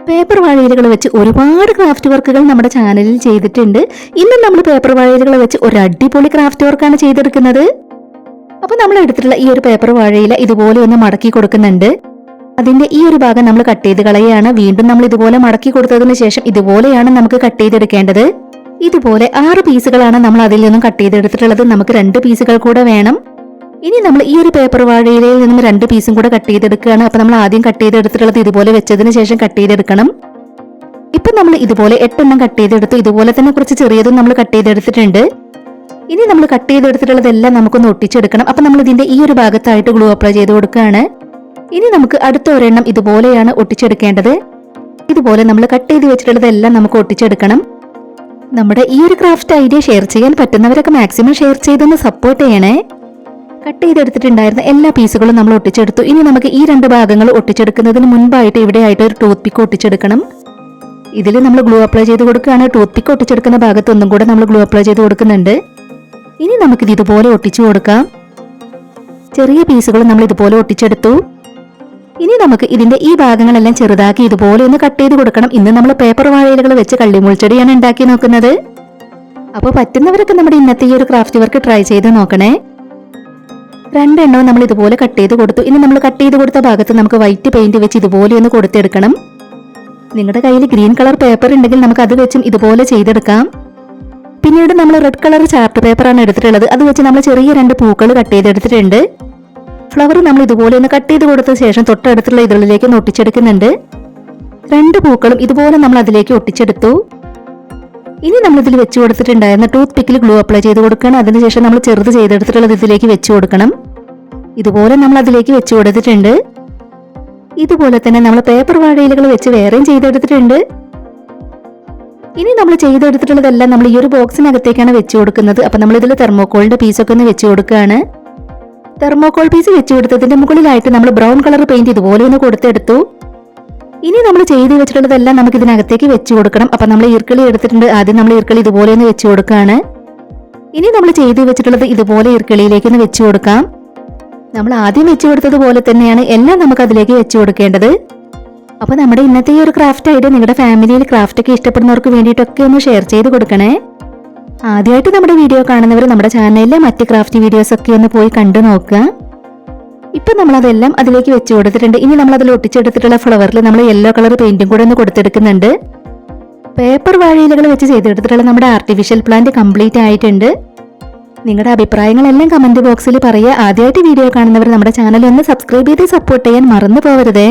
Paper വാഴയിലകൾ വെച്ച് ഒരുപാട് craft വർക്കുകൾ നമ്മുടെ ചാനലിൽ ചെയ്തിട്ടുണ്ട്. ഇന്നും നമ്മൾ പേപ്പർ വാഴയിലകൾ വെച്ച് ഒരു അടിപൊളി ക്രാഫ്റ്റ് വർക്കാണ് ചെയ്തെടുക്കുന്നത്. അപ്പൊ നമ്മൾ എടുത്തിട്ടുള്ള ഈ ഒരു പേപ്പർ വാഴയില ഇതുപോലെ ഒന്ന് മടക്കി കൊടുക്കുന്നുണ്ട്. അതിന്റെ ഈ ഒരു ഭാഗം നമ്മൾ കട്ട് ചെയ്ത് കളയാണ്. വീണ്ടും നമ്മൾ ഇതുപോലെ മടക്കി കൊടുത്തതിന് ശേഷം ഇതുപോലെയാണ് നമുക്ക് കട്ട് ചെയ്തെടുക്കേണ്ടത്. ഇതുപോലെ 6 പീസുകളാണ് നമ്മൾ അതിൽ നിന്നും കട്ട് ചെയ്തെടുത്തിട്ടുള്ളത്. നമുക്ക് 2 പീസുകൾ കൂടെ വേണം. ഇനി നമ്മൾ ഈ ഒരു പേപ്പർ വാഴയിലയിൽ നിന്നും 2 പീസും കൂടെ കട്ട് ചെയ്തെടുക്കുകയാണ്. അപ്പൊ നമ്മൾ ആദ്യം കട്ട് ചെയ്തെടുത്തിട്ടുള്ളത് ഇതുപോലെ വെച്ചതിന് ശേഷം കട്ട് ചെയ്തെടുക്കണം. ഇപ്പൊ നമ്മൾ ഇതുപോലെ 8 എണ്ണം കട്ട് ചെയ്തെടുത്തു. ഇതുപോലെ തന്നെ കുറച്ച് ചെറിയതും നമ്മൾ കട്ട് ചെയ്തെടുത്തിട്ടുണ്ട്. ഇനി നമ്മൾ കട്ട് ചെയ്തെടുത്തിട്ടുള്ളതെല്ലാം നമുക്കൊന്ന് ഒട്ടിച്ചെടുക്കണം. അപ്പൊ നമ്മൾ ഇതിന്റെ ഈ ഒരു ഭാഗത്തായിട്ട് ഗ്ലൂ അപ്ലൈ ചെയ്ത് കൊടുക്കുകയാണ്. ഇനി നമുക്ക് അടുത്ത ഒരെണ്ണം ഇതുപോലെയാണ് ഒട്ടിച്ചെടുക്കേണ്ടത്. ഇതുപോലെ നമ്മൾ കട്ട് ചെയ്ത് വെച്ചിട്ടുള്ളതെല്ലാം നമുക്ക് ഒട്ടിച്ചെടുക്കണം. നമ്മുടെ ഈ ഒരു ക്രാഫ്റ്റ് ഐഡിയ ഷെയർ ചെയ്യാൻ പറ്റുന്നവരൊക്കെ മാക്സിമം ഷെയർ ചെയ്തൊന്ന് സപ്പോർട്ട് ചെയ്യണേ. കട്ട് ചെയ്തെടുത്തിട്ടുണ്ടായിരുന്ന എല്ലാ പീസുകളും നമ്മൾ ഒട്ടിച്ചെടുത്തു. ഇനി നമുക്ക് ഈ 2 ഭാഗങ്ങൾ ഒട്ടിച്ചെടുക്കുന്നതിന് മുൻപായിട്ട് ഇവിടെയായിട്ട് ഒരു ടൂത്ത് പിക്ക് ഒട്ടിച്ചെടുക്കണം. ഇതിൽ നമ്മൾ ഗ്ലൂ അപ്ലൈ ചെയ്ത് കൊടുക്കുകയാണ്. ടൂത്ത് പിക്ക് ഒട്ടിച്ചെടുക്കുന്ന ഭാഗത്ത് ഒന്നും കൂടെ നമ്മൾ ഗ്ലൂ അപ്ലൈ ചെയ്ത് കൊടുക്കുന്നുണ്ട്. ഇനി നമുക്കിത് ഇതുപോലെ ഒട്ടിച്ചു കൊടുക്കാം. ചെറിയ പീസുകൾ നമ്മൾ ഇതുപോലെ ഒട്ടിച്ചെടുത്തു. ഇനി നമുക്ക് ഇതിന്റെ ഈ ഭാഗങ്ങളെല്ലാം ചെറുതാക്കി ഇതുപോലെ ഒന്ന് കട്ട് ചെയ്ത് കൊടുക്കണം. ഇന്ന് നമ്മൾ പേപ്പർ വാഴയിലകൾ വെച്ച് കള്ളിമുൾച്ചെടിയാണ് ഉണ്ടാക്കി നോക്കുന്നത്. അപ്പോൾ പറ്റുന്നവരൊക്കെ നമ്മുടെ ഇന്നത്തെ ഈ ഒരു ക്രാഫ്റ്റ് വർക്ക് ട്രൈ ചെയ്ത് നോക്കണേ. 2 എണ്ണവും നമ്മൾ ഇതുപോലെ കട്ട് ചെയ്ത് കൊടുത്തു. ഇനി നമ്മൾ കട്ട് ചെയ്ത് കൊടുത്ത ഭാഗത്ത് നമുക്ക് വൈറ്റ് പെയിന്റ് വെച്ച് ഇതുപോലെ ഒന്ന് കൊടുത്തെടുക്കണം. നിങ്ങളുടെ കയ്യിൽ ഗ്രീൻ കളർ പേപ്പർ ഉണ്ടെങ്കിൽ നമുക്ക് അത് വെച്ചും ഇതുപോലെ ചെയ്തെടുക്കാം. പിന്നീട് നമ്മൾ റെഡ് കളർ ചാർട്ട് പേപ്പറാണ് എടുത്തിട്ടുള്ളത്. അത് വെച്ച് നമ്മൾ ചെറിയ 2 പൂക്കൾ കട്ട് ചെയ്തെടുത്തിട്ടുണ്ട്. ഫ്ലവർ നമ്മൾ ഇതുപോലെ ഒന്ന് കട്ട് ചെയ്ത് കൊടുത്ത ശേഷം തൊട്ടടുത്തുള്ള ഇതളിലേക്ക് ഒട്ടിച്ചെടുക്കുന്നുണ്ട്. 2 പൂക്കളും ഇതുപോലെ നമ്മൾ അതിലേക്ക് ഒട്ടിച്ചെടുത്തു. ഇനി നമ്മൾ ഇതിൽ വെച്ച് കൊടുത്തിട്ടുണ്ടായിരുന്ന ടൂത്ത് പിക്കിൽ ഗ്ലൂ അപ്ലൈ ചെയ്ത് കൊടുക്കണം. അതിനുശേഷം നമ്മൾ ചെറുത് ചെയ്തെടുത്തിട്ടുള്ളത് ഇതിലേക്ക് വെച്ച് കൊടുക്കണം. ഇതുപോലെ നമ്മൾ അതിലേക്ക് വെച്ച് കൊടുത്തിട്ടുണ്ട്. ഇതുപോലെ തന്നെ നമ്മൾ പേപ്പർ വാഴയിലകൾ വെച്ച് വേറെയും ചെയ്തെടുത്തിട്ടുണ്ട്. ഇനി നമ്മൾ ചെയ്തെടുത്തിട്ടുള്ളതെല്ലാം നമ്മൾ ഈ ഒരു ബോക്സിനകത്തേക്കാണ് വെച്ച് കൊടുക്കുന്നത്. അപ്പൊ നമ്മൾ ഇതിൽ തെർമോക്കോളിന്റെ പീസൊക്കെ ഒന്ന് വെച്ച് കൊടുക്കുകയാണ്. തെർമോക്കോൾ പീസ് വെച്ച് കൊടുത്തതിന്റെ മുകളിലായിട്ട് നമ്മൾ ബ്രൗൺ കളർ പെയിന്റ് ഇതുപോലെ ഒന്ന് കൊടുത്തെടുത്തു. ഇനി നമ്മൾ ചെയ്ത് വെച്ചിട്ടുള്ളതെല്ലാം നമുക്ക് ഇതിനകത്തേക്ക് വെച്ച് കൊടുക്കണം. അപ്പൊ നമ്മൾ ഈർക്കിളി എടുത്തിട്ടുണ്ട്. ആദ്യം നമ്മൾ ഈർക്കിളി ഇതുപോലെ ഒന്ന് വെച്ച് കൊടുക്കുകയാണ്. ഇനി നമ്മൾ ചെയ്ത് വെച്ചിട്ടുള്ളത് ഇതുപോലെ ഈർക്കിളിയിലേക്ക് ഒന്ന് വെച്ച് കൊടുക്കാം. നമ്മൾ ആദ്യം വെച്ച് കൊടുത്തതുപോലെ തന്നെയാണ് എല്ലാം നമുക്ക് അതിലേക്ക് വെച്ച് കൊടുക്കേണ്ടത്. അപ്പൊ നമ്മുടെ ഇന്നത്തെ ഈ ഒരു ക്രാഫ്റ്റ് ഐഡിയ നിങ്ങളുടെ ഫാമിലിയിൽ ക്രാഫ്റ്റ് ഒക്കെ ഇഷ്ടപ്പെടുന്നവർക്ക് വേണ്ടിയിട്ടൊക്കെ ഒന്ന് ഷെയർ ചെയ്ത് കൊടുക്കണേ. ആദ്യമായിട്ട് നമ്മുടെ വീഡിയോ കാണുന്നവർ നമ്മുടെ ചാനലിലെ മറ്റ് ക്രാഫ്റ്റ് വീഡിയോസ് ഒക്കെ ഒന്ന് പോയി കണ്ടു നോക്കുക. ഇപ്പൊ നമ്മൾ അതെല്ലാം അതിലേക്ക് വെച്ച് കൊടുത്തിട്ടുണ്ട്. ഇനി നമ്മൾ അതിൽ ഒട്ടിച്ചെടുത്തിട്ടുള്ള ഫ്ലവറിൽ നമ്മൾ യെല്ലോ കളർ പെയിന്റും കൂടെ ഒന്ന് കൊടുത്തെടുക്കുന്നുണ്ട്. പേപ്പർ വാഴയിലകൾ വെച്ച് ചെയ്തെടുത്തിട്ടുള്ള നമ്മുടെ ആർട്ടിഫിഷ്യൽ പ്ലാന്റ് കംപ്ലീറ്റ് ആയിട്ടുണ്ട്. നിങ്ങളുടെ അഭിപ്രായങ്ങളെല്ലാം കമന്റ് ബോക്സിൽ പറയുക. ആദ്യമായിട്ട് വീഡിയോ കാണുന്നവർ നമ്മുടെ ചാനൽ ഒന്ന് സബ്സ്ക്രൈബ് ചെയ്ത് സപ്പോർട്ട് ചെയ്യാൻ മറന്നു പോകരുതേ.